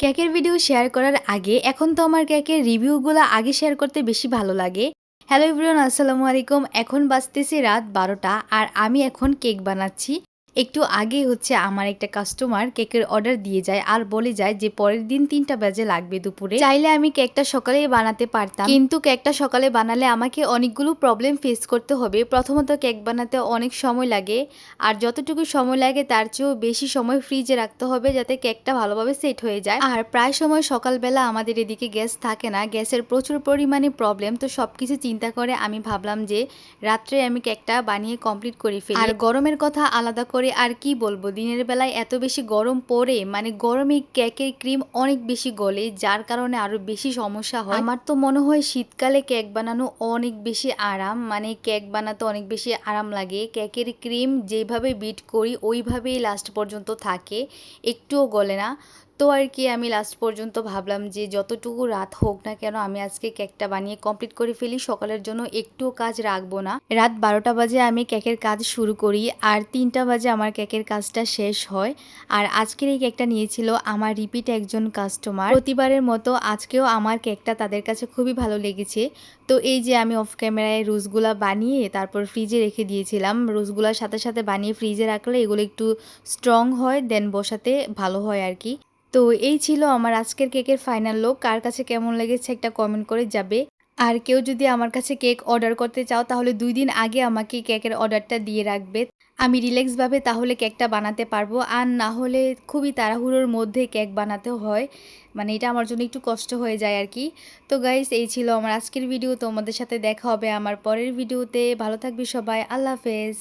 কেকের video share করার আগে এখন তো আমার কেকের রিভিউগুলো আগে শেয়ার করতে বেশি ভালো লাগে। হ্যালো এভরিওয়ান, আসসালামু আলাইকুম। এখন বাজতেছে রাত 12টা আর আমি এখন কেক বানাচ্ছি। একটু আগেই আমার একটা কাস্টমার কেকের অর্ডার দিয়ে যায় আর বলে যায় যে পরের দিন 3টা বাজে লাগবে দুপুরে। চাইলে আমি কেকটা সকালেই বানাতে পারতাম, কিন্তু কেকটা সকালে বানালে আমাকে অনেকগুলো প্রবলেম ফেস করতে হবে। প্রথমত কেক বানাতে অনেক সময় লাগে, আর যতটুকু সময় লাগে তার চেয়েও বেশি সময় ফ্রিজে রাখতে হবে যাতে কেকটা ভালোভাবে সেট হয়ে যায়। আর প্রায় সময় সকালবেলা আমাদের এদিকে গ্যাস থাকে না, গ্যাসের প্রচুর পরিমাণে প্রবলেম। তো সবকিছু চিন্তা করে আমি ভাবলাম যে রাত্রে আমি কেকটা বানিয়ে কমপ্লিট করে ফেলি। আর গরমের কথা আলাদা করে আর কি বলবো, দিনের বেলায় এত বেশি গরম পড়ে, মানে গরমে কেকের ক্রিম অনেক বেশি গলে, যার কারণে আরো বেশি সমস্যা হয়। আমার তো মনে হয় শীতকালে কেক বানানো অনেক বেশি আরাম, মানে কেক বানাতে অনেক বেশি আরাম লাগে। কেকের ক্রিম যেভাবে বিট করি ওইভাবেই লাস্ট পর্যন্ত থাকে, একটুও গলে না। তো আর কি আমি লাস্ট পর্যন্ত ভাবলাম যে যতটুকু রাত হোক না কেন আমি আজকে কেকটা বানিয়ে কমপ্লিট করে ফেলি, সকালের জন্য একটুও কাজ রাখবো না। রাত 12টা বাজে আমি কেকের কাজ শুরু করি আর 3টা বাজে আমার কেকের কাজটা শেষ হয়। আর আজকের এই কেকটা নিয়েছিল আমার রিপিট একজন কাস্টমার। প্রতিবারের মতো আজকেও আমার কেকটা তাদের কাছে খুবই ভালো লেগেছে। তো এই যে আমি অফ ক্যামেরায় রোজগুলা বানিয়ে তারপর ফ্রিজে রেখে দিয়েছিলাম। রোজগুলার সাথে সাথে বানিয়ে ফ্রিজে রাখলে এগুলো একটু স্ট্রং হয়, দেন বসাতে ভালো হয় আর কি। তো এই ছিল আমার আজকের কেকের ফাইনাল লুক। কার কাছে কেমন লেগেছে একটা কমেন্ট করে যাবে। আর কেউ যদি আমার কাছে কেক অর্ডার করতে চাও তাহলে 2 দিন আগে আমাকে কেকের অর্ডারটা দিয়ে রাখবে। আমি রিল্যাক্সভাবে তাহলে কেকটা বানাতে পারবো। আর না হলে খুবই তাড়াহুড়োর মধ্যে কেক বানাতে হয়, মানে এটা আমার জন্য একটু কষ্ট হয়ে যায় আর কি। তো গাইস, এই ছিল আমার আজকের ভিডিও। তোমাদের সাথে দেখা হবে আমার পরের ভিডিওতে। ভালো থাকবে সবাই, আল্লাহ হাফেজ।